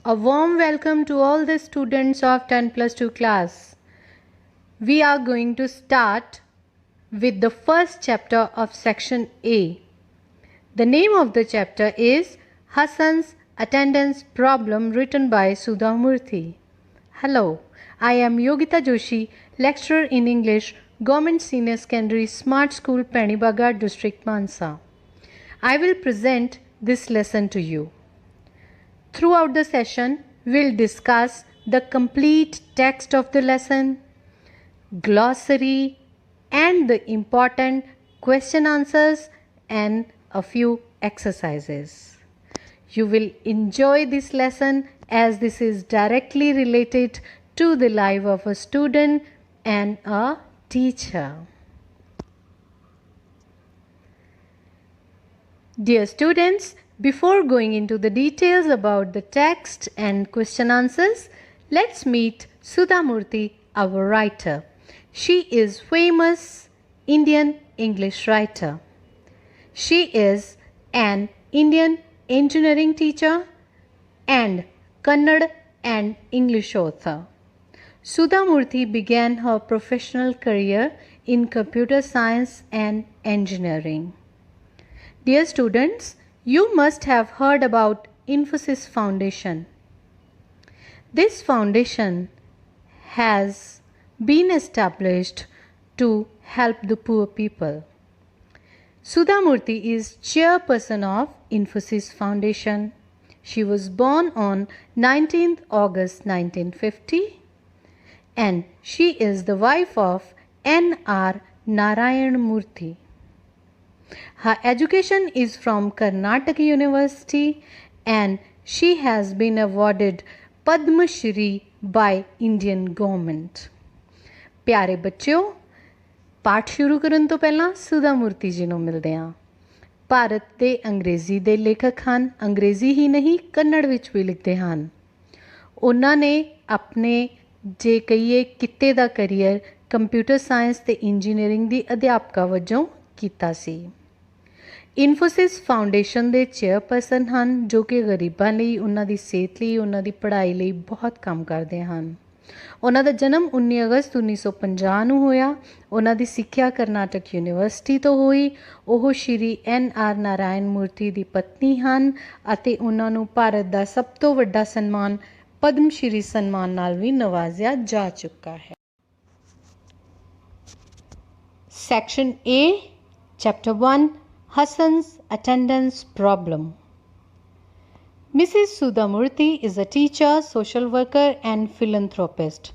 A warm welcome to all the students of 10 plus 2 class. We are going to start with the first chapter of section A. The name of the chapter is Hassans Attendance Problem, written by Sudha Murthy. Hello, I am Yogita Joshi, lecturer in English, Government Senior Secondary Smart School, Panibagar District, Mansa. I will present this lesson to you. Throughout the session, we'll discuss the complete text of the lesson, glossary, and the important question answers and a few exercises. You will enjoy this lesson as this is directly related to the life of a student and a teacher. Dear students, before going into the details about the text and question answers, let's meet Sudha Murthy, our writer. She is famous Indian English writer. She is an Indian engineering teacher and Kannada and English author. Sudha Murthy began her professional career in computer science and engineering. Dear students, you must have heard about Infosys Foundation. This foundation has been established to help the poor people. Sudha Murthy is chairperson of Infosys Foundation. She was born on 19th August 1950 and she is the wife of N.R. Narayan Murthy. Her education is from Karnataka University and she has been awarded Padma Shri by Indian government. प्यारे बच्चों, पाठ शुरू ਕਰਨ ਤੋਂ ਪਹਿਲਾਂ ਸੁਧਾ ਮੂਰਤੀ ਜੀ ਨੂੰ ਮਿਲਦੇ ਹਾਂ। ਭਾਰਤ ਦੇ ਅੰਗਰੇਜ਼ੀ ਦੇ ਲੇਖਕ ਹਨ। ਅੰਗਰੇਜ਼ੀ ਹੀ ਨਹੀਂ, ਕੰਨੜ ਵਿੱਚ ਵੀ ਲਿਖਦੇ ਹਨ। ਉਹਨਾਂ ਨੇ ਆਪਣੇ ਜੇ ਕਹੀਏ ਕਿੱਤੇ ਦਾ ਕਰੀਅਰ ਕੰਪਿਊਟਰ ਸਾਇੰਸ ਤੇ ਇੰਜੀਨੀਅਰਿੰਗ ਦੀ ਅਧਿਆਪਕਾ ਵਜੋਂ ਕੀਤਾ ਸੀ। ਇਨਫੋਸਿਸ ਫਾਊਂਡੇਸ਼ਨ ਦੇ ਚੇਅਰਪਰਸਨ ਹਨ ਜੋ ਕਿ ਗਰੀਬਾਂ ਲਈ, ਉਹਨਾਂ ਦੀ ਸਿਹਤ ਲਈ, ਉਹਨਾਂ ਦੀ ਪੜ੍ਹਾਈ ਲਈ ਬਹੁਤ ਕੰਮ ਕਰਦੇ ਹਨ। ਉਹਨਾਂ ਦਾ ਜਨਮ 19 ਅਗਸਤ 1950 ਨੂੰ ਹੋਇਆ। ਉਹਨਾਂ ਦੀ ਸਿੱਖਿਆ ਕਰਨਾਟਕ ਯੂਨੀਵਰਸਿਟੀ ਤੋਂ ਹੋਈ। ਉਹ ਸ਼੍ਰੀ N.R. ਨਾਰਾਇਣ ਮੂਰਤੀ ਦੀ ਪਤਨੀ ਹਨ ਅਤੇ ਉਹਨਾਂ ਨੂੰ ਭਾਰਤ ਦਾ ਸਭ ਤੋਂ ਵੱਡਾ ਸਨਮਾਨ ਪਦਮ ਸ਼੍ਰੀ ਸਨਮਾਨ ਨਾਲ ਵੀ ਨਵਾਜ਼ਿਆ ਜਾ ਚੁੱਕਾ ਹੈ। Section A, chapter 1, Hassans Attendance Problem. Mrs. Sudha Murthy is a teacher, social worker and philanthropist.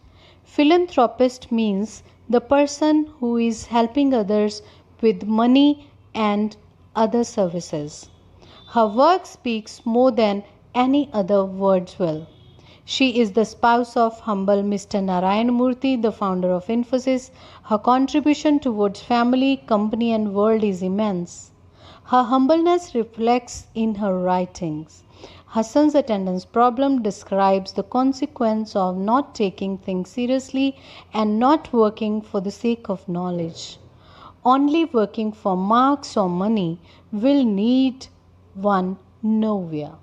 Philanthropist means the person who is helping others with money and other services. Her work speaks more than any other words will. She is the spouse of humble Mr. Narayan Murthy, the founder of Infosys. Her contribution towards family, company and world is immense. Her humbleness reflects in her writings. Hassans Attendance Problem describes the consequence of not taking things seriously and not working for the sake of knowledge. Only working for marks or money will lead one nowhere.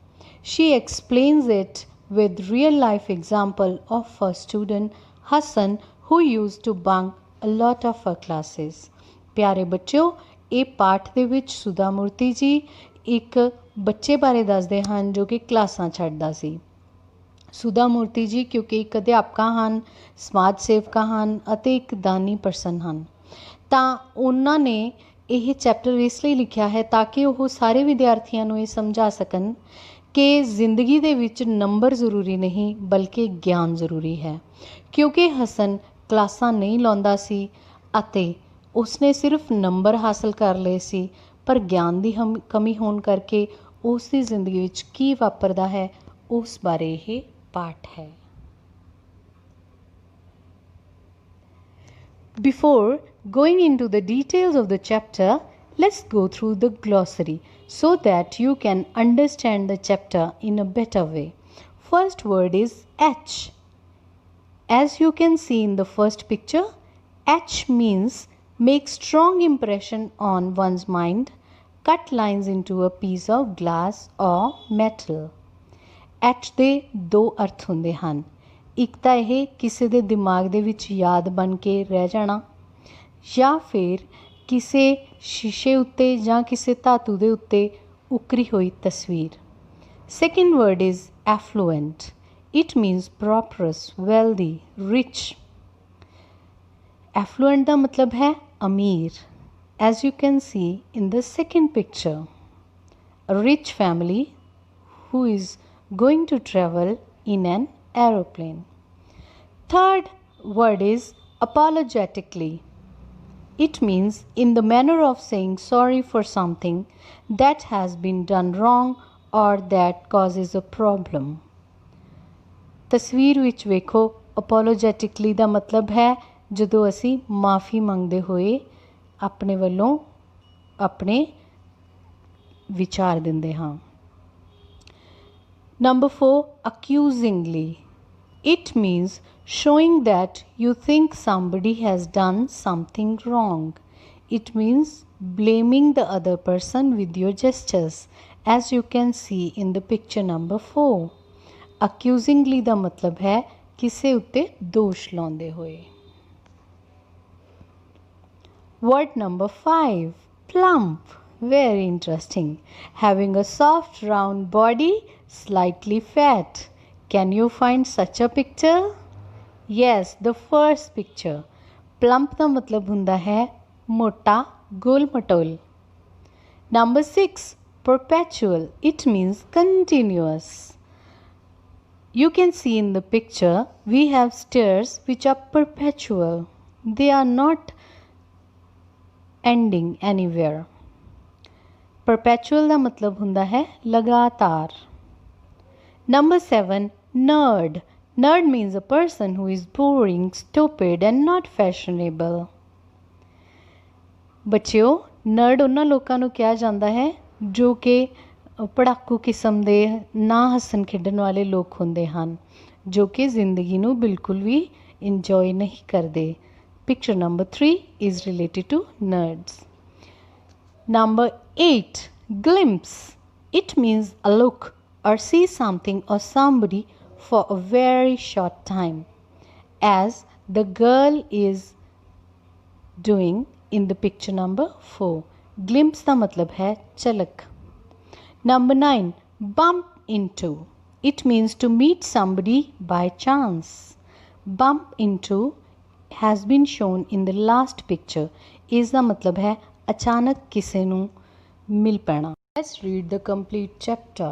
She explains it with real life example of her student Hassan, who used to bunk a lot of her classes. ਪਿਆਰੇ ਬੱਚਿਓ, ਇਹ ਪਾਠ ਦੇ ਵਿੱਚ ਸੁਧਾ ਮੂਰਤੀ ਜੀ ਇੱਕ ਬੱਚੇ ਬਾਰੇ ਦੱਸਦੇ ਹਨ ਜੋ ਕਿ ਕਲਾਸਾਂ ਛੱਡਦਾ ਸੀ। ਸੁਧਾ ਮੂਰਤੀ ਜੀ ਕਿਉਂਕਿ ਇੱਕ ਅਧਿਆਪਕਾ ਹਨ, ਸਮਾਜ ਸੇਵਕਾ ਹਨ ਅਤੇ ਇੱਕ ਦਾਨੀ ਪਰਸਨ ਹਨ, ਤਾਂ ਉਹਨਾਂ ਨੇ ਇਹ ਚੈਪਟਰ ਇਸ ਲਈ ਲਿਖਿਆ ਹੈ ਤਾਂ ਕਿ ਉਹ ਸਾਰੇ ਵਿਦਿਆਰਥੀਆਂ ਨੂੰ ਇਹ ਸਮਝਾ ਸਕਣ ਕਿ ਜ਼ਿੰਦਗੀ ਦੇ ਵਿੱਚ ਨੰਬਰ ਜ਼ਰੂਰੀ ਨਹੀਂ ਬਲਕਿ ਗਿਆਨ ਜ਼ਰੂਰੀ ਹੈ। ਕਿਉਂਕਿ ਹਸਨ ਕਲਾਸਾਂ ਨਹੀਂ ਲਾਉਂਦਾ ਸੀ ਅਤੇ ਉਸਨੇ ਸਿਰਫ ਨੰਬਰ ਹਾਸਲ ਕਰ ਲਏ ਸੀ, ਪਰ ਗਿਆਨ ਦੀ ਕਮੀ ਹੋਣ ਕਰਕੇ ਉਸ ਦੀ ਜ਼ਿੰਦਗੀ ਵਿੱਚ ਕੀ ਵਾਪਰਦਾ ਹੈ ਉਸ ਬਾਰੇ ਇਹ ਪਾਠ ਹੈ। Before going into the details of the chapter, let's go through the glossary so that you can understand the chapter in a better way. First word is H. As you can see in the first picture, H means make strong impression on one's mind, cut lines into a piece of glass or metal. At ਦੇ ਦੋ ਅਰਥ ਹੁੰਦੇ ਹਨ। ਇੱਕ ਤਾਂ ਇਹ ਕਿਸੇ ਦੇ ਦਿਮਾਗ ਦੇ ਵਿੱਚ ਯਾਦ ਬਣ ਕੇ ਰਹਿ ਜਾਣਾ, ਜਾਂ ਫਿਰ ਕਿਸੇ ਸ਼ੀਸ਼ੇ ਉੱਤੇ ਜਾਂ ਕਿਸੇ ਧਾਤੂ ਦੇ ਉੱਤੇ ਉਕਰੀ ਹੋਈ ਤਸਵੀਰ। Second word is affluent. It means prosperous, wealthy, rich. Affluent ਦਾ ਮਤਲਬ ਹੈ ਅਮੀਰ। As you can see in the second picture, a rich family who is going to travel in an aeroplane. Third word is apologetically. It means in the manner of saying sorry for something that has been done wrong or that causes a problem. ਤਸਵੀਰ ਵਿੱਚ ਵੇਖੋ, apologetically ਦਾ ਮਤਲਬ ਹੈ ਜਦੋਂ ਅਸੀਂ ਮਾफ़ੀ ਮੰਗਦੇ ਹੋਏ ਆਪਣੇ ਵੱਲੋਂ ਆਪਣੇ ਵਿਚਾਰ ਦਿੰਦੇ ਹਾਂ। Number 4, accusingly. It means showing that you think somebody has done something wrong. It means blaming the other person with your gestures, as you can see in the picture number 4. Accusingly ਦਾ ਮਤਲਬ ਹੈ ਕਿਸੇ ਉੱਤੇ ਦੋਸ਼ ਲਾਉਂਦੇ ਹੋਏ। Word number 5, plump. Very interesting. Having a soft round body, slightly fat. Can you find such a picture? Yes, the first picture. Plump ਦਾ ਮਤਲਬ ਹੁੰਦਾ ਹੈ ਮੋਟਾ, ਗੋਲ ਮਟੋਲ। Number 6, perpetual. It means continuous. You can see in the picture we have stairs which are perpetual. They are not ending anywhere. Perpetual ਦਾ ਮਤਲਬ ਹੁੰਦਾ ਹੈ ਲਗਾਤਾਰ। Number 7, nerd. Nerd means a person who is boring, stupid and not fashionable. ਬੱਚਿਓ, ਨਰਡ ਉਹਨਾਂ ਲੋਕਾਂ ਨੂੰ ਕਿਹਾ ਜਾਂਦਾ ਹੈ ਜੋ ਕਿ ਪੜਾਕੂ ਕਿਸਮ ਦੇ ਨਾ ਹੱਸਣ ਖੇਡਣ ਵਾਲੇ ਲੋਕ ਹੁੰਦੇ ਹਨ, ਜੋ ਕਿ ਜ਼ਿੰਦਗੀ ਨੂੰ ਬਿਲਕੁਲ ਵੀ ਇੰਜੋਏ ਨਹੀਂ ਕਰਦੇ। Picture number 3 is related to nerds. Number 8, glimpse. It means a look or see something or somebody for a very short time, as the girl is doing in the picture number 4. Glimpse ਦਾ ਮਤਲਬ ਹੈ ਝਲਕ। Number 9, bump into. It means to meet somebody by chance. Bump into has been shown in the last picture. ਇਸ ਦਾ ਮਤਲਬ ਹੈ ਅਚਾਨਕ ਕਿਸੇ ਨੂੰ ਮਿਲ ਪੈਣਾ। Let's read the complete chapter.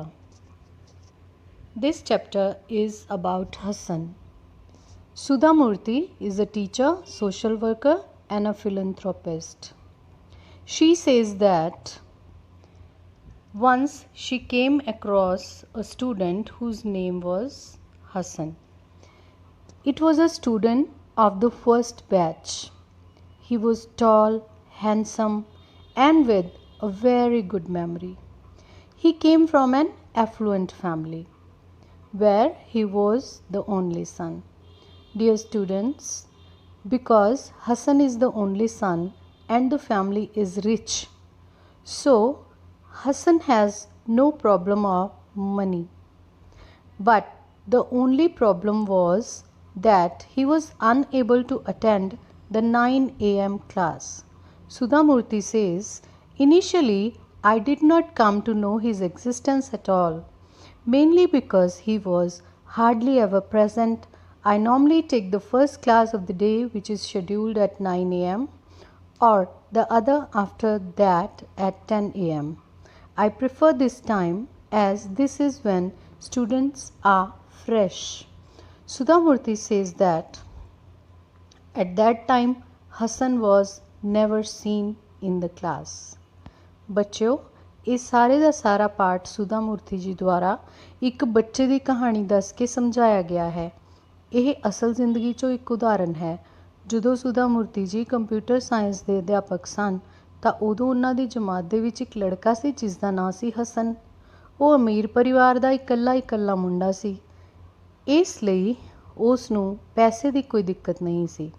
This chapter is about Hassan. Sudha Murthy is a teacher, social worker and a philanthropist. She says that once she came across a student whose name was Hassan. It was a student of the first batch. He was tall, handsome and with a very good memory. He came from an affluent family where he was the only son. Dear students, because Hassan is the only son and the family is rich, so Hassan has no problem of money. But the only problem was that he was unable to attend the 9 a.m. class. Sudha Murthy says, initially I did not come to know his existence at all, mainly because he was hardly ever present. I normally take the first class of the day, which is scheduled at 9 a.m. or the other after that at 10 a.m. I prefer this time as this is when students are fresh. Sudha Murthy says that at that time Hassan was never seen in the class. ਬੱਚਿਓ, ਇਹ ਸਾਰੇ ਦਾ ਸਾਰਾ ਪਾਠ ਸੁਧਾ ਮੂਰਤੀ ਜੀ ਦੁਆਰਾ ਇੱਕ ਬੱਚੇ ਦੀ ਕਹਾਣੀ ਦੱਸ ਕੇ ਸਮਝਾਇਆ ਗਿਆ ਹੈ। ਇਹ ਅਸਲ ਜ਼ਿੰਦਗੀ 'ਚੋਂ ਇੱਕ ਉਦਾਹਰਨ ਹੈ। ਜਦੋਂ ਸੁਧਾ ਮੂਰਤੀ ਜੀ ਕੰਪਿਊਟਰ ਸਾਇੰਸ ਦੇ ਅਧਿਆਪਕ ਸਨ ਤਾਂ ਉਦੋਂ ਉਹਨਾਂ ਦੀ ਜਮਾਤ ਦੇ ਵਿੱਚ ਇੱਕ ਲੜਕਾ ਸੀ ਜਿਸ ਦਾ ਨਾਂ ਸੀ ਹਸਨ। ਉਹ ਅਮੀਰ ਪਰਿਵਾਰ ਦਾ ਇਕੱਲਾ ਮੁੰਡਾ ਸੀ, ਇਸ ਲਈ ਉਸ ਨੂੰ ਪੈਸੇ ਦੀ ਕੋਈ ਦਿੱਕਤ ਨਹੀਂ ਸੀ।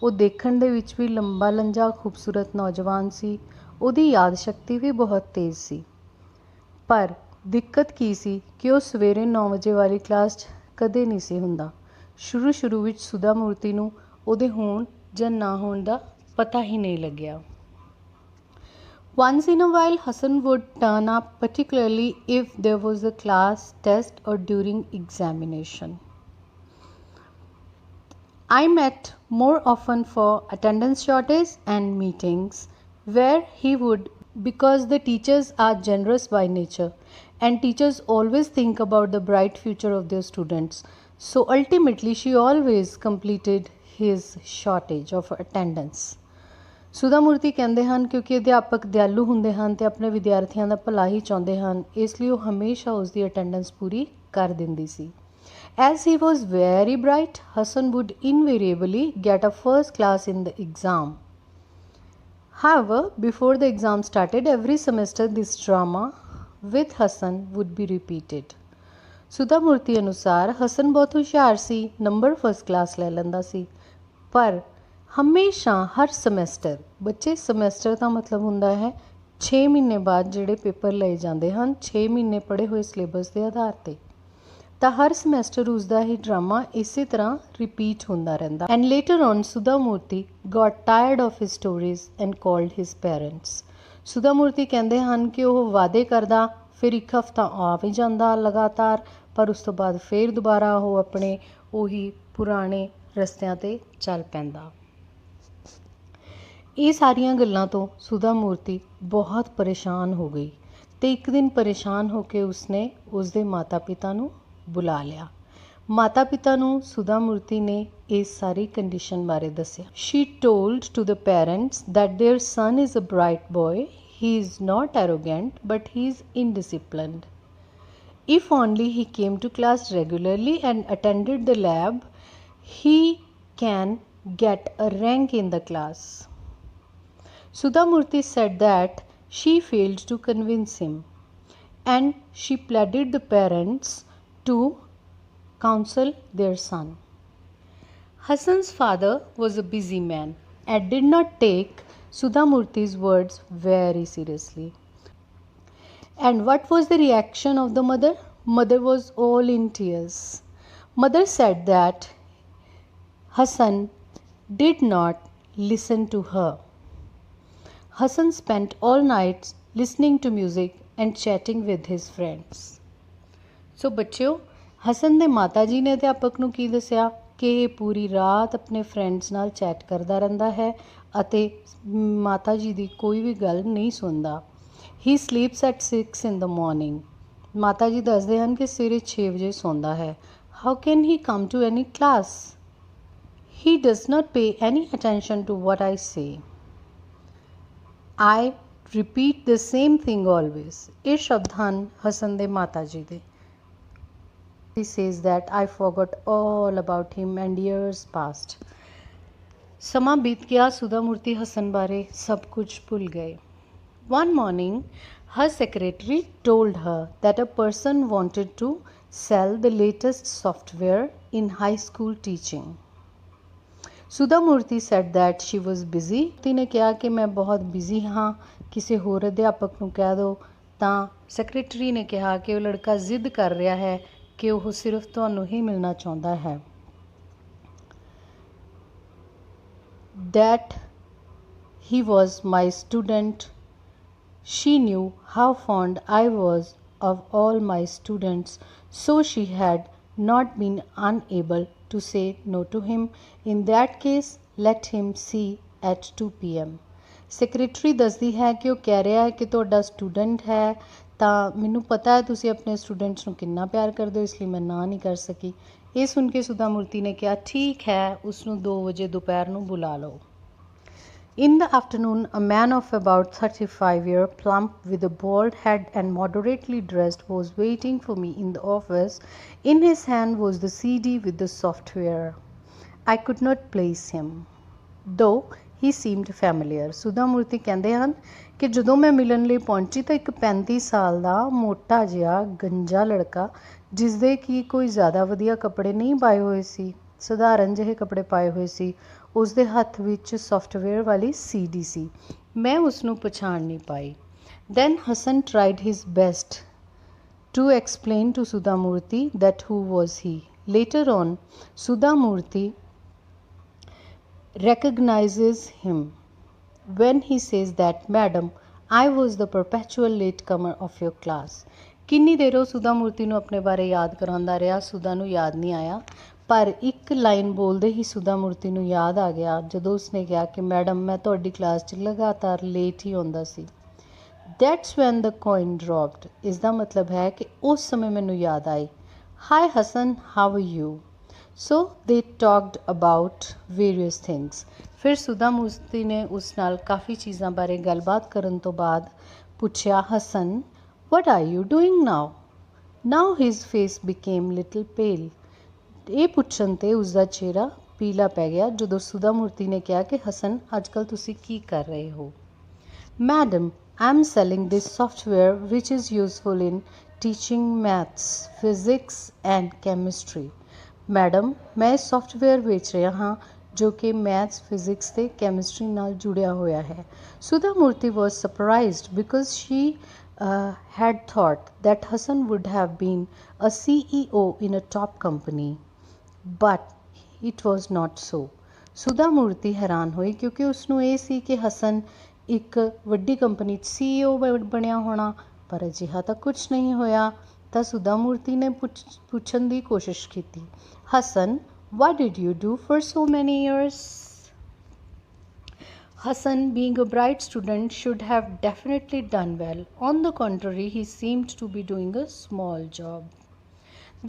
ਉਹ ਦੇਖਣ ਦੇ ਵਿੱਚ ਵੀ ਲੰਬਾ ਲੰਜਾ ਖੂਬਸੂਰਤ ਨੌਜਵਾਨ ਸੀ। ਉਹਦੀ ਯਾਦ ਸ਼ਕਤੀ ਵੀ ਬਹੁਤ ਤੇਜ਼ ਸੀ। ਪਰ दिक्कत की सी कि ਉਹ ਸਵੇਰੇ 9 ਵਜੇ ਵਾਲੀ ਕਲਾਸ 'ਚ ਕਦੇ ਨਹੀਂ ਸੀ ਹੁੰਦਾ। ਸ਼ੁਰੂ ਵਿੱਚ ਸੁਧਾ ਮੂਰਤੀ ਨੂੰ ਉਹਦੇ ਹੋਣ ਜਾਂ ਨਾ ਹੋਣ ਦਾ ਪਤਾ ਹੀ ਨਹੀਂ ਲੱਗਿਆ। Once in a while, Hassan would turn up, particularly if there was a class test or during examination. I met more often for attendance shortage and meetings where he would, because the teachers are generous by nature and teachers always think about the bright future of their students. So ultimately, she always completed his shortage of attendance. ਸੁਧਾ ਮੂਰਤੀ ਕਹਿੰਦੇ ਹਨ ਕਿਉਂਕਿ ਅਧਿਆਪਕ ਦਿਆਲੂ ਹੁੰਦੇ ਹਨ ਅਤੇ ਆਪਣੇ ਵਿਦਿਆਰਥੀਆਂ ਦਾ ਭਲਾ ਹੀ ਚਾਹੁੰਦੇ ਹਨ, ਇਸ ਲਈ ਉਹ ਹਮੇਸ਼ਾ ਉਸ ਦੀ ਅਟੈਂਡੈਂਸ ਪੂਰੀ ਕਰ ਦਿੰਦੀ ਸੀ। As he was very bright, Hassan would invariably get a first class in the exam. However, before the exam started, every semester this drama with Hassan would be repeated. ਸੁਧਾ ਮੂਰਤੀ ਅਨੁਸਾਰ ਹਸਨ ਬਹੁਤ ਹੁਸ਼ਿਆਰ ਸੀ, ਨੰਬਰ ਫਸਟ ਕਲਾਸ ਲੈ ਲੈਂਦਾ ਸੀ, ਪਰ ਹਮੇਸ਼ਾ ਹਰ semester, ਬੱਚੇ semester ਦਾ ਮਤਲਬ ਹੁੰਦਾ ਹੈ 6 ਮਹੀਨੇ ਬਾਅਦ ਜਿਹੜੇ ਪੇਪਰ ਲਏ ਜਾਂਦੇ ਹਨ 6 ਮਹੀਨੇ ਪੜ੍ਹੇ ਹੋਏ ਸਿਲੇਬਸ ਦੇ ਆਧਾਰ 'ਤੇ, ਤਾਂ ਹਰ ਸਮੈਸਟਰ ਉਸਦਾ ਹੀ ਡਰਾਮਾ ਇਸੇ ਤਰ੍ਹਾਂ ਰਿਪੀਟ ਹੁੰਦਾ ਰਹਿੰਦਾ। And later on Sudha Murthy got tired of his stories and called his parents. Sudha Murthy ਕਹਿੰਦੇ ਹਨ ਕਿ ਉਹ ਵਾਅਦੇ ਕਰਦਾ, ਫਿਰ ਇੱਕ ਹਫ਼ਤਾ ਆ ਵੀ ਜਾਂਦਾ ਲਗਾਤਾਰ, ਪਰ ਉਸ ਤੋਂ ਬਾਅਦ ਫਿਰ ਦੁਬਾਰਾ ਉਹ ਆਪਣੇ ਉਹੀ ਪੁਰਾਣੇ ਰਸਤਿਆਂ 'ਤੇ ਚੱਲ ਪੈਂਦਾ। ਇਹ ਸਾਰੀਆਂ ਗੱਲਾਂ ਤੋਂ ਸੁਧਾ ਮੂਰਤੀ ਬਹੁਤ ਪਰੇਸ਼ਾਨ ਹੋ ਗਈ ਅਤੇ ਇੱਕ ਦਿਨ ਪਰੇਸ਼ਾਨ ਹੋ ਕੇ ਉਸਨੇ ਉਸਦੇ ਮਾਤਾ ਪਿਤਾ ਨੂੰ ਬੁਲਾ ਲਿਆ। ਮਾਤਾ ਪਿਤਾ ਨੂੰ ਸੁਧਾ ਮੂਰਤੀ ਨੇ ਇਸ ਸਾਰੀ ਕੰਡੀਸ਼ਨ ਬਾਰੇ ਦੱਸਿਆ। She told to the parents that their son is a bright boy, he is not arrogant but he is undisciplined. If only he came to class regularly and attended the lab, he can get a rank in the class. Sudha Murthy said that she failed to convince him and she pleaded the parents to counsel their son. Hassan's father was a busy man and did not take Sudha Murthy's words very seriously. And what was the reaction of the mother? Mother was all in tears. Mother said that Hassan did not listen to her. Hassan spent all nights listening to music and chatting with his friends. So ਬੱਚਿਓ, ਹਸਨ ਦੇ ਮਾਤਾ ਜੀ ਨੇ ਅਧਿਆਪਕ ਨੂੰ ਕੀ ਦੱਸਿਆ ਕਿ ਇਹ ਪੂਰੀ ਰਾਤ ਆਪਣੇ ਫਰੈਂਡਸ ਨਾਲ ਚੈਟ ਕਰਦਾ ਰਹਿੰਦਾ ਹੈ ਅਤੇ ਮਾਤਾ ਜੀ ਦੀ ਕੋਈ ਵੀ ਗੱਲ ਨਹੀਂ ਸੁਣਦਾ। He sleeps at 6 in the morning. ਮਾਤਾ ਜੀ ਦੱਸਦੇ ਹਨ ਕਿ ਸਵੇਰੇ 6 ਵਜੇ ਸੌਂਦਾ ਹੈ। How can he come to any class? He does not pay any attention to what I say. I repeat the same thing always. ਇਹ ਸ਼ਬਦ ਹਨ ਹਸਨ ਦੇ ਮਾਤਾ ਜੀ ਦੇ। He says that I forgot all about him and years passed. ਸਮਾਂ ਬੀਤ ਗਿਆ, ਸੁਧਾ ਮੂਰਤੀ ਹਸਨ ਬਾਰੇ ਸਭ ਕੁਝ ਭੁੱਲ ਗਏ। One morning, her secretary told her that a person wanted to sell the latest software in high school teaching. Sudha Murthy said that she was busy. ਮੂਰਤੀ ਨੇ ਕਿਹਾ ਕਿ ਮੈਂ ਬਹੁਤ ਬਿਜ਼ੀ ਹਾਂ, ਕਿਸੇ ਹੋਰ ਅਧਿਆਪਕ ਨੂੰ ਕਹਿ ਦਿਓ। ਤਾਂ ਸੈਕਟਰੀ ਨੇ ਕਿਹਾ ਕਿ ਉਹ ਲੜਕਾ ਜ਼ਿੱਦ ਕਰ ਰਿਹਾ ਹੈ ਕਿ ਉਹ ਸਿਰਫ ਤੁਹਾਨੂੰ ਹੀ ਮਿਲਣਾ ਚਾਹੁੰਦਾ ਹੈ। That he was my student. She knew how fond I was of all my students, so she had not been unable to say no to him. In that case, let him see at 2 p.m. Secretary ਦੱਸਦੀ ਹੈ ਕਿ ਉਹ ਕਹਿ ਰਿਹਾ ਹੈ ਕਿ ਤੁਹਾਡਾ student ਹੈ, ਤਾਂ ਮੈਨੂੰ ਪਤਾ ਹੈ ਤੁਸੀਂ ਆਪਣੇ ਸਟੂਡੈਂਟਸ ਨੂੰ ਕਿੰਨਾ ਪਿਆਰ ਕਰਦੇ ਹੋ, ਇਸ ਲਈ ਮੈਂ ਨਾ ਨਹੀਂ ਕਰ ਸਕੀ। ਇਹ ਸੁਣ ਕੇ ਸੁਧਾ ਮੂਰਤੀ ਨੇ ਕਿਹਾ ਠੀਕ ਹੈ, ਉਸਨੂੰ 2 ਵਜੇ ਦੁਪਹਿਰ ਨੂੰ ਬੁਲਾ ਲਓ। In the afternoon, a man of about 35 years, plump, with a bald head and moderately dressed, was waiting for me in the office. In his hand was the CD with the software. I could not place him, though he seemed familiar. Sudha Murthy ਕਹਿੰਦੇ ਹਨ ਕਿ ਜਦੋਂ ਮੈਂ ਮਿਲਣ ਲਈ ਪਹੁੰਚੀ ਤਾਂ ਇੱਕ 35 ਸਾਲ ਦਾ ਮੋਟਾ ਜਿਹਾ ਗੰਜਾ ਲੜਕਾ, ਜਿਸਦੇ ਕਿ ਕੋਈ ਜ਼ਿਆਦਾ ਵਧੀਆ ਕੱਪੜੇ ਨਹੀਂ ਪਾਏ ਹੋਏ ਸੀ, ਸਧਾਰਨ ਜਿਹੇ ਕੱਪੜੇ ਪਾਏ ਹੋਏ ਸੀ, ਉਸਦੇ ਹੱਥ ਵਿੱਚ ਸੌਫਟਵੇਅਰ ਵਾਲੀ CD ਸੀ। ਮੈਂ ਉਸਨੂੰ ਪਛਾਣ ਨਹੀਂ ਪਾਈ। Then Hassan tried his best to explain to Sudha Murthy that who was he. Later on, Sudha Murthy recognizes him when he says that, Madam, I was the perpetual latecomer of your class. ਕਿੰਨੀ ਦੇਰ ਉਹ ਸੁਧਾ ਮੂਰਤੀ ਨੂੰ ਆਪਣੇ ਬਾਰੇ ਯਾਦ ਕਰਾਉਂਦਾ ਰਿਹਾ, ਸੁਧਾ ਨੂੰ ਯਾਦ ਨਹੀਂ ਆਇਆ, ਪਰ ਇੱਕ ਲਾਈਨ ਬੋਲਦੇ ਹੀ ਸੁਧਾ ਮੂਰਤੀ ਨੂੰ ਯਾਦ ਆ ਗਿਆ ਜਦੋਂ ਉਸਨੇ ਕਿਹਾ ਕਿ ਮੈਡਮ ਮੈਂ ਤੁਹਾਡੀ ਕਲਾਸ 'ਚ ਲਗਾਤਾਰ ਲੇਟ ਹੀ ਆਉਂਦਾ ਸੀ। That's when the coin dropped. ਇਸ ਦਾ ਮਤਲਬ ਹੈ ਕਿ ਉਸ ਸਮੇਂ ਮੈਨੂੰ ਯਾਦ ਆਈ। Hi Hasan, how are you? So they talked about various things. ਫਿਰ ਸੁਧਾ ਮੂਰਤੀ ਨੇ ਉਸ ਨਾਲ ਕਾਫੀ ਚੀਜ਼ਾਂ ਬਾਰੇ ਗੱਲਬਾਤ ਕਰਨ ਤੋਂ ਬਾਅਦ ਪੁੱਛਿਆ, Hasan, what are you doing now? Now his face became little pale. ਇਹ ਪੁੱਛਣ 'ਤੇ ਉਸਦਾ ਚਿਹਰਾ ਪੀਲਾ ਪੈ ਗਿਆ ਜਦੋਂ ਸੁਧਾ ਮੂਰਤੀ ਨੇ ਕਿਹਾ ਕਿ ਹਸਨ, ਅੱਜ ਕੱਲ੍ਹ ਤੁਸੀਂ ਕੀ ਕਰ ਰਹੇ ਹੋ? Madam, I am selling this software which is useful in teaching maths, physics and chemistry. Madam, ਮੈਂ ਇਹ ਸੌਫਟਵੇਅਰ ਵੇਚ ਰਿਹਾ ਹਾਂ ਜੋ ਕਿ ਮੈਥਸ, ਫਿਜ਼ਿਕਸ ਅਤੇ ਕੈਮਿਸਟਰੀ ਨਾਲ ਜੁੜਿਆ ਹੋਇਆ ਹੈ। Sudha Murthy was surprised because she had thought that Hassan would have been a CEO in a top company, but it was not so. Sudha Murthy ਹੈਰਾਨ ਹੋਈ ਕਿਉਂਕਿ ਉਸਨੂੰ ਇਹ ਸੀ ਕਿ ਹਸਨ ਇੱਕ ਵੱਡੀ ਕੰਪਨੀ 'ਚ CEO ਬਣਿਆ ਹੋਣਾ, ਪਰ ਅਜਿਹਾ ਤਾਂ ਕੁਛ ਨਹੀਂ ਹੋਇਆ। ਤਾਂ ਸੁਧਾ ਮੂਰਤੀ ਨੇ ਪੁੱਛਣ ਦੀ ਕੋਸ਼ਿਸ਼ ਕੀਤੀ, Hasan, what did you do for so many years? Hassan, being a bright student, should have definitely done well. On the contrary, he seemed to be doing a small job.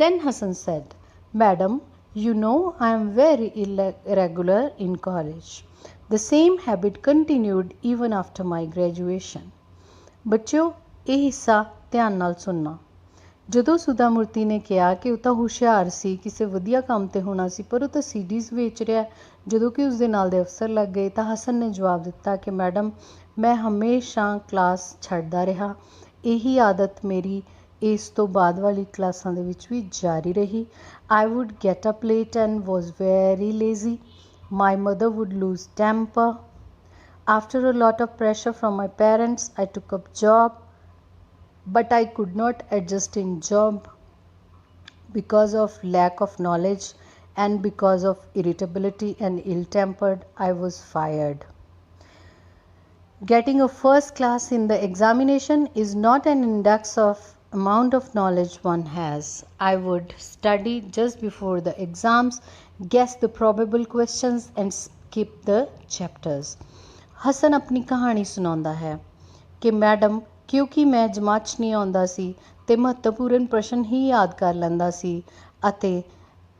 Then Hassan said, Madam, you know I am very irregular in college. The same habit continued even after my graduation. ਬੱਚਿਓ, ਇਹ ਹਿੱਸਾ ਧਿਆਨ ਨਾਲ ਸੁਣਨਾ। ਜਦੋਂ ਸੁਧਾ ਮੂਰਤੀ ਨੇ ਕਿਹਾ ਕਿ ਉਹ ਤਾਂ ਹੁਸ਼ਿਆਰ ਸੀ, ਕਿਸੇ ਵਧੀਆ ਕੰਮ 'ਤੇ ਹੋਣਾ ਸੀ, ਪਰ ਉਹ ਤਾਂ ਸੀਡੀਜ਼ ਵੇਚ ਰਿਹਾ, ਜਦੋਂ ਕਿ ਉਸਦੇ ਨਾਲ ਦੇ ਅਫਸਰ ਲੱਗ ਗਏ, ਤਾਂ ਹਸਨ ਨੇ ਜਵਾਬ ਦਿੱਤਾ ਕਿ ਮੈਡਮ, ਮੈਂ ਹਮੇਸ਼ਾ ਕਲਾਸ ਛੱਡਦਾ ਰਿਹਾ। ਇਹੀ ਆਦਤ ਮੇਰੀ ਇਸ ਤੋਂ ਬਾਅਦ ਵਾਲੀ ਕਲਾਸਾਂ ਦੇ ਵਿੱਚ ਵੀ ਜਾਰੀ ਰਹੀ। I would get up late and was very lazy. My mother would lose temper. After a lot of pressure from my parents, I took up job, but I could not adjust in job because of lack of knowledge and because of irritability and ill-tempered, I was fired. Getting a first class in the examination is not an index of amount of knowledge one has. I would study just before the exams, guess the probable questions and skip the chapters. Hasan ਆਪਣੀ ਕਹਾਣੀ ਸੁਣਾਉਂਦਾ ਹੈ ਕਿ madam, ਕਿਉਂਕਿ ਮੈਂ ਜਮਾਤ 'ਚ ਨਹੀਂ ਆਉਂਦਾ ਸੀ ਅਤੇ ਮਹੱਤਵਪੂਰਨ ਪ੍ਰਸ਼ਨ ਹੀ ਯਾਦ ਕਰ ਲੈਂਦਾ ਸੀ ਅਤੇ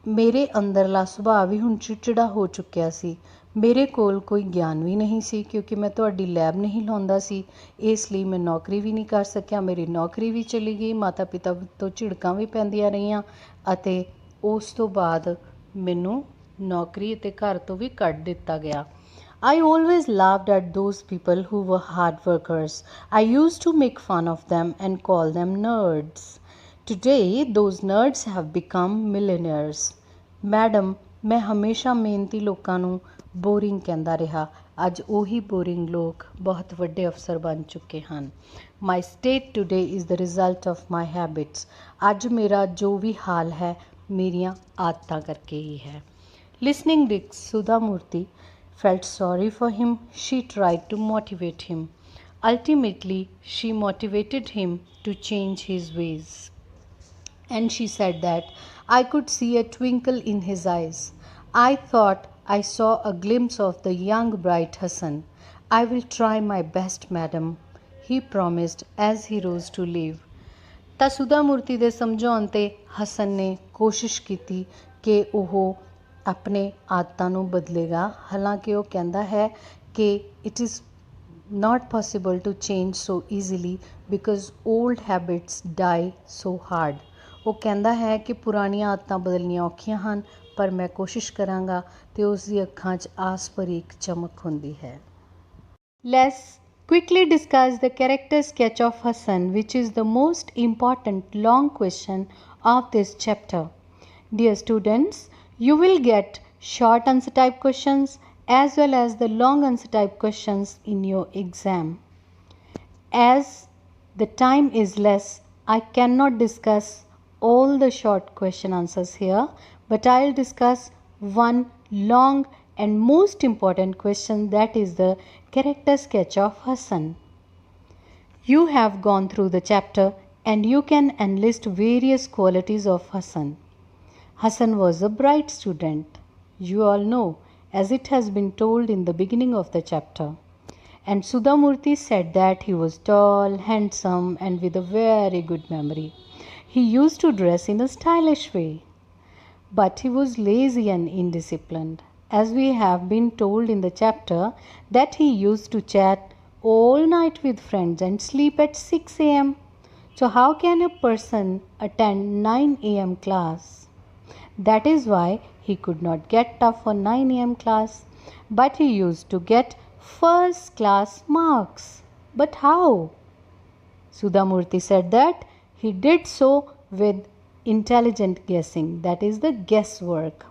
ਮੇਰੇ ਅੰਦਰਲਾ ਸੁਭਾਅ ਵੀ ਹੁਣ ਚਿੜਚਿੜਾ ਹੋ ਚੁੱਕਿਆ ਸੀ। ਮੇਰੇ ਕੋਲ ਕੋਈ ਗਿਆਨ ਵੀ ਨਹੀਂ ਸੀ ਕਿਉਂਕਿ ਮੈਂ ਤੁਹਾਡੀ ਲੈਬ ਨਹੀਂ ਲਾਉਂਦਾ ਸੀ, ਇਸ ਲਈ ਮੈਂ ਨੌਕਰੀ ਵੀ ਨਹੀਂ ਕਰ ਸਕਿਆ। ਮੇਰੀ ਨੌਕਰੀ ਵੀ ਚਲੀ ਗਈ, ਮਾਤਾ ਪਿਤਾ ਤੋਂ ਝਿੜਕਾਂ ਵੀ ਪੈਂਦੀਆਂ ਰਹੀਆਂ ਅਤੇ ਉਸ ਤੋਂ ਬਾਅਦ ਮੈਨੂੰ ਨੌਕਰੀ ਅਤੇ ਘਰ ਤੋਂ ਵੀ ਕੱਢ ਦਿੱਤਾ ਗਿਆ। I always laughed at those people who were hard workers. I used to make fun of them and call them nerds. Today, those nerds have become millionaires. Madam, ਮੈਂ ਹਮੇਸ਼ਾ ਮਿਹਨਤੀ ਲੋਕਾਂ ਨੂੰ ਬੋਰਿੰਗ ਕਹਿੰਦਾ ਰਿਹਾ। ਅੱਜ ਉਹੀ ਬੋਰਿੰਗ ਲੋਕ ਬਹੁਤ ਵੱਡੇ ਅਫਸਰ ਬਣ ਚੁੱਕੇ ਹਨ। My state today is the result of my habits. ਅੱਜ ਮੇਰਾ ਜੋ ਵੀ ਹਾਲ ਹੈ ਮੇਰੀਆਂ ਆਦਤਾਂ ਕਰਕੇ ਹੀ ਹੈ। Listening to Sudha Murthy felt sorry for him. She tried to motivate him. Ultimately, she motivated him to change his ways. And she said that I could see a twinkle in his eyes. I thought I saw a glimpse of the young bright Hassan. I will try my best, madam, he promised as he rose to leave. ਤਾਂ ਸੁਧਾ ਮੂਰਤੀ ਦੇ ਸਮਝਾਉਣ 'ਤੇ ਹਸਨ ਨੇ ਕੋਸ਼ਿਸ਼ ਕੀਤੀ ਕਿ ਉਹ ਆਪਣੇ ਆਦਤਾਂ ਨੂੰ ਬਦਲੇਗਾ। ਹਾਲਾਂਕਿ ਉਹ ਕਹਿੰਦਾ ਹੈ ਕਿ it is not possible to change so easily because old habits die so hard. ਉਹ ਕਹਿੰਦਾ ਹੈ ਕਿ ਪੁਰਾਣੀਆਂ ਆਦਤਾਂ ਬਦਲਣੀਆਂ ਔਖੀਆਂ ਹਨ, ਪਰ ਮੈਂ ਕੋਸ਼ਿਸ਼ ਕਰਾਂਗਾ ਅਤੇ ਉਸ ਦੀ ਅੱਖਾਂ 'ਚ ਆਸ ਭਰੀ ਇੱਕ ਚਮਕ ਹੁੰਦੀ ਹੈ। Let's quickly discuss the character sketch of Hassan, which is the most important long question of this chapter. Dear students, you will get short answer type questions as well as the long answer type questions in your exam. As the time is less, I cannot discuss all the short question answers here, but I'll discuss one long and most important question, that is the character sketch of Hassan. You have gone through the chapter and you can enlist various qualities of Hassan. Hassan was a bright student. You all know, as it has been told in the beginning of the chapter. And Sudha Murthy said that he was tall, handsome, and with a very good memory. He used to dress in a stylish way. But he was lazy and indisciplined, as we have been told in the chapter that he used to chat all night with friends and sleep at 6 a.m. So how can a person attend 9 a.m. class? That is why he could not get up for 9 a.m. class, but he used to get first class marks. But how? Sudha Murthy said that he did so with intelligent guessing, that is the guesswork.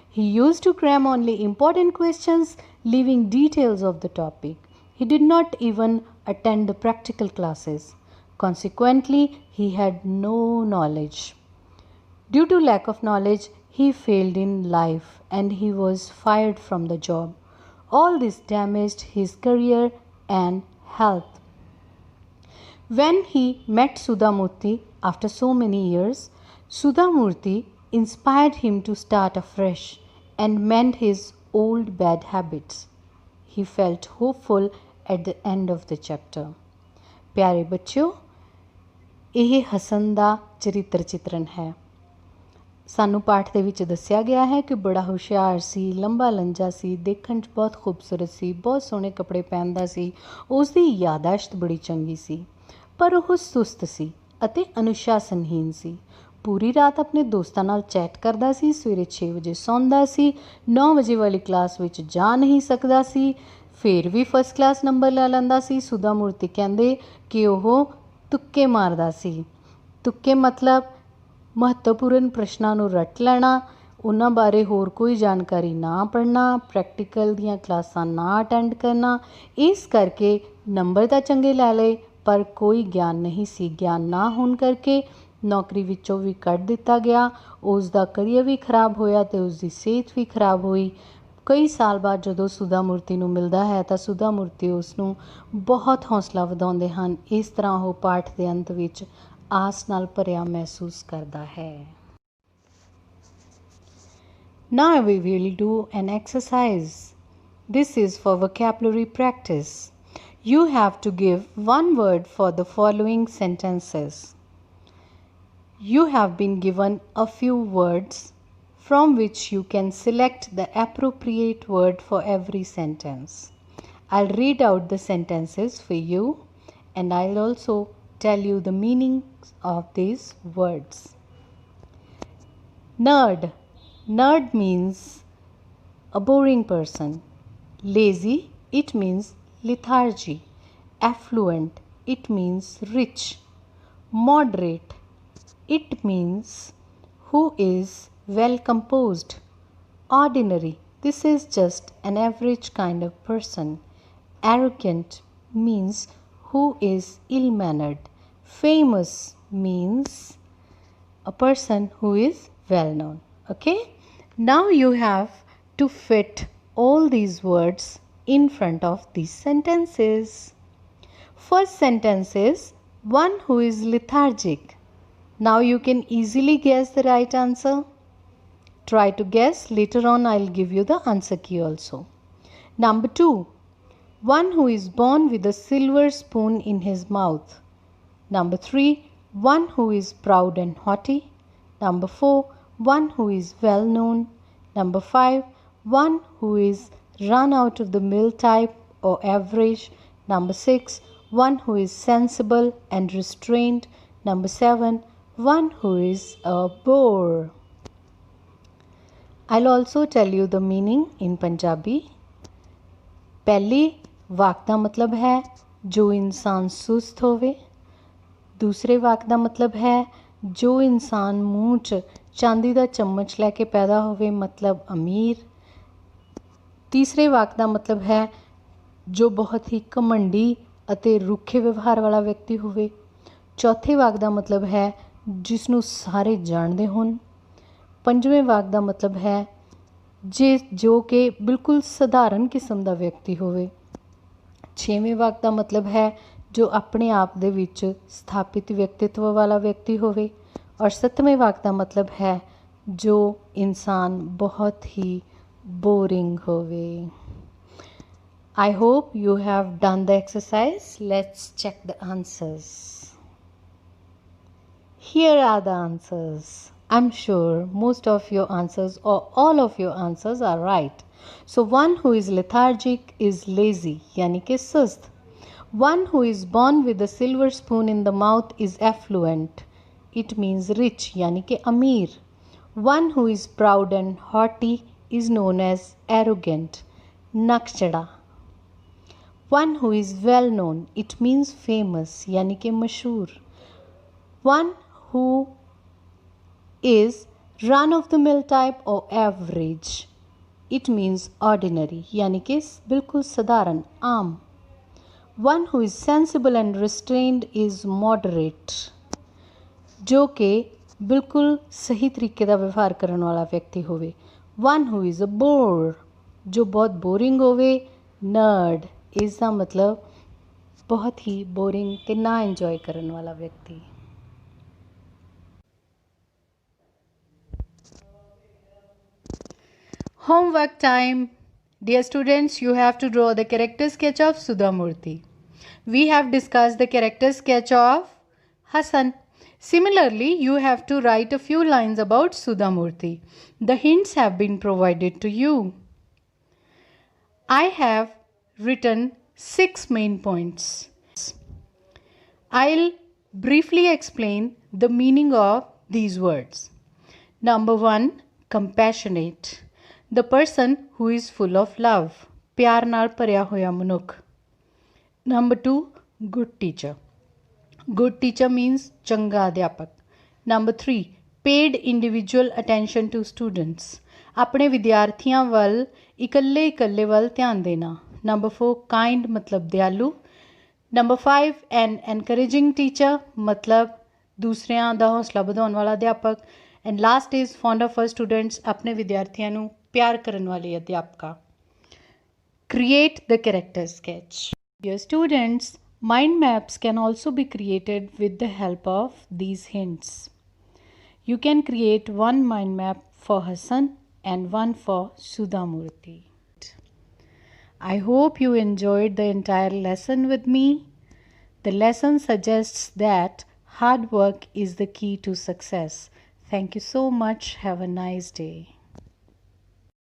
He used to cram only important questions, leaving details of the topic. He did not even attend the practical classes. Consequently, he had no knowledge. Due to lack of knowledge, he failed in life and he was fired from the job. All this damaged his career and health. When he met Sudha Murthy after so many years, Sudha Murthy inspired him to start afresh and mend his old bad habits. He felt hopeful at the end of the chapter. प्यारे बच्चों, ਇਹ ਹਸਨ ਦਾ ਚਰਿੱਤਰ ਚਿੱਤਰਨ ਹੈ। ਸਾਨੂੰ ਪਾਠ ਦੇ ਵਿੱਚ ਦੱਸਿਆ ਗਿਆ ਹੈ ਕਿ ਬੜਾ ਹੁਸ਼ਿਆਰ ਸੀ, ਲੰਬਾ ਲੰਜਾ ਸੀ, ਦੇਖਣ 'ਚ ਬਹੁਤ ਖੂਬਸੂਰਤ ਸੀ, ਬਹੁਤ ਸੋਹਣੇ ਕੱਪੜੇ ਪਹਿਨਦਾ ਸੀ, ਉਸ ਦੀ ਯਾਦਾਸ਼ਤ ਬੜੀ ਚੰਗੀ ਸੀ, ਪਰ ਉਹ ਸੁਸਤ ਸੀ ਅਤੇ ਅਨੁਸ਼ਾਸਨਹੀਨ ਸੀ। ਪੂਰੀ ਰਾਤ ਆਪਣੇ ਦੋਸਤਾਂ ਨਾਲ ਚੈਟ ਕਰਦਾ ਸੀ, ਸਵੇਰੇ 6 ਵਜੇ ਸੌਂਦਾ ਸੀ, 9 ਵਜੇ ਵਾਲੀ ਕਲਾਸ ਵਿੱਚ ਜਾ ਨਹੀਂ ਸਕਦਾ ਸੀ, ਫਿਰ ਵੀ ਫਸਟ ਕਲਾਸ ਨੰਬਰ ਲੈ ਲੈਂਦਾ ਸੀ। ਸੁਧਾ ਮੂਰਤੀ ਕਹਿੰਦੇ ਕਿ ਉਹ ਤੁੱਕੇ ਮਾਰਦਾ ਸੀ। ਤੁੱਕੇ ਮਤਲਬ ਮਹੱਤਵਪੂਰਨ ਪ੍ਰਸ਼ਨਾਂ ਨੂੰ ਰੱਟ ਲੈਣਾ, ਉਹਨਾਂ ਬਾਰੇ ਹੋਰ ਕੋਈ ਜਾਣਕਾਰੀ ਨਾ ਪੜ੍ਹਨਾ, ਪ੍ਰੈਕਟੀਕਲ ਦੀਆਂ ਕਲਾਸਾਂ ਨਾ ਅਟੈਂਡ ਕਰਨਾ। ਇਸ ਕਰਕੇ ਨੰਬਰ ਤਾਂ ਚੰਗੇ ਲੈ ਲਏ ਪਰ ਕੋਈ ਗਿਆਨ ਨਹੀਂ ਸੀ। ਗਿਆਨ ਨਾ ਹੋਣ ਕਰਕੇ ਨੌਕਰੀ ਵਿੱਚੋਂ ਵੀ ਕੱਢ ਦਿੱਤਾ ਗਿਆ। ਉਸ ਦਾ ਕਰੀਅਰ ਵੀ ਖਰਾਬ ਹੋਇਆ ਅਤੇ ਉਸ ਦੀ ਸਿਹਤ ਵੀ ਖਰਾਬ ਹੋਈ। ਕਈ ਸਾਲ ਬਾਅਦ ਜਦੋਂ ਸੁਧਾ ਮੂਰਤੀ ਨੂੰ ਮਿਲਦਾ ਹੈ ਤਾਂ ਸੁਧਾ ਮੂਰਤੀ ਉਸ ਨੂੰ ਬਹੁਤ ਹੌਸਲਾ ਵਧਾਉਂਦੇ ਹਨ। ਇਸ ਤਰ੍ਹਾਂ ਉਹ ਪਾਠ ਦੇ ਅੰਤ ਵਿੱਚ ਆਸ ਨਾਲ ਭਰਿਆ ਮਹਿਸੂਸ ਕਰਦਾ ਹੈ। Now we will do an exercise. This is for vocabulary practice. You have to give one word for the following sentences. You have been given a few words from which you can select the appropriate word for every sentence. I'll read out the sentences for you and I'll also tell you the meanings of these words. Nerd. Nerd means a boring person. Lazy, it means lethargy. Affluent, it means rich. Moderate, it means who is well composed. Ordinary, this is just an average kind of person. Arrogant means who is ill-mannered. Famous means a person who is well known. Okay? Now you have to fit all these words in front of these sentences. First sentence is one who is lethargic. Now you can easily guess the right answer. Try to guess. Later on I'll give you the answer key also. Number 2. One who is born with a silver spoon in his mouth. Number 3. One who is proud and haughty. Number 4. One who is well known. Number 5. One who is run out of the mill type or average. Number 6. One who is sensible and restrained. Number 7. One who is a bore. I'll also tell you the meaning in Punjabi. पहली वाक ਦਾ ਮਤਲਬ ਹੈ ਜੋ ਇਨਸਾਨ ਸੁਸਤ ਹੋਵੇ। ਦੂਸਰੇ ਵਾਕ ਦਾ ਮਤਲਬ ਹੈ ਜੋ ਇਨਸਾਨ ਮੂੰਹ 'ਚ ਚਾਂਦੀ ਦਾ ਚਮਚ ਲੈ ਕੇ ਪੈਦਾ ਹੋਵੇ, ਮਤਲਬ ਅਮੀਰ। ਤੀਸਰੇ ਵਾਕ ਦਾ ਮਤਲਬ ਹੈ ਜੋ ਬਹੁਤ ਹੀ ਘਮੰਡੀ ਅਤੇ ਰੁੱਖੇ ਵਿਵਹਾਰ ਵਾਲਾ ਵਿਅਕਤੀ ਹੋਵੇ। चौथे वाक का मतलब है जिसनों सारे जानते होन। पंजवें वाक का मतलब है जो कि बिल्कुल सधारण किस्म का व्यक्ति होवे। छेवें वाक का मतलब है जो अपने आप दे विच स्थापित व्यक्तित्व वाला व्यक्ति होवे। और सतवें वाक का मतलब है जो इंसान बहुत ही बोरिंग होवे। I hope you have done the exercise. Let's check the answers. Here are the answers. I'm sure most of your answers or all of your answers are right. So one who is lethargic is lazy, yani ke sust. One who is born with a silver spoon in the mouth is affluent. It means rich, yani ke amir. One who is proud and haughty is known as arrogant, nakchada. One who is well known, it means famous, yani ke mashhoor. One who is run of the mill type or average, it means ordinary, yani ke bilkul sadharan, aam. One who is sensible and restrained is moderate, जो कि बिल्कुल सही तरीके का व्यवहार करने वाला व्यक्ति होवे। One who is a bore, जो बहुत बोरिंग होवे। नर्ड इसका मतलब बहुत ही बोरिंग ते ना एंजॉय करने वाला व्यक्ति। Homework time. Dear students, you have to draw the character sketch of Sudha Murthy. We have discussed the character sketch of Hassan. Similarly, you have to write a few lines about Sudha Murthy. The hints have been provided to you. I have written 6 main points. I'll briefly explain the meaning of these words. Number 1, compassionate. The person who is full of love. प्यार नाल भरिया होया मनुख. Number 2, good teacher. Good teacher means चंगा अध्यापक. Number 3, paid individual attention to students. अपने विद्यार्थियों वल इकल्ले वल ध्यान देना. Number 4, kind मतलब दयालु. Number 5, an encouraging teacher मतलब दूसरियां दा हौसला बढ़ाने वाला अध्यापक. And last is fond of her students, अपने विद्यार्थियों नू प्यार करने वाले अध्यापका. Create the character sketch. Dear students, mind maps can also be created with the help of these hints. You can create one mind map for Hassan and one for Sudha Murthy. I hope you enjoyed the entire lesson with me. The lesson suggests that hard work is the key to success. Thank you so much. Have a nice day.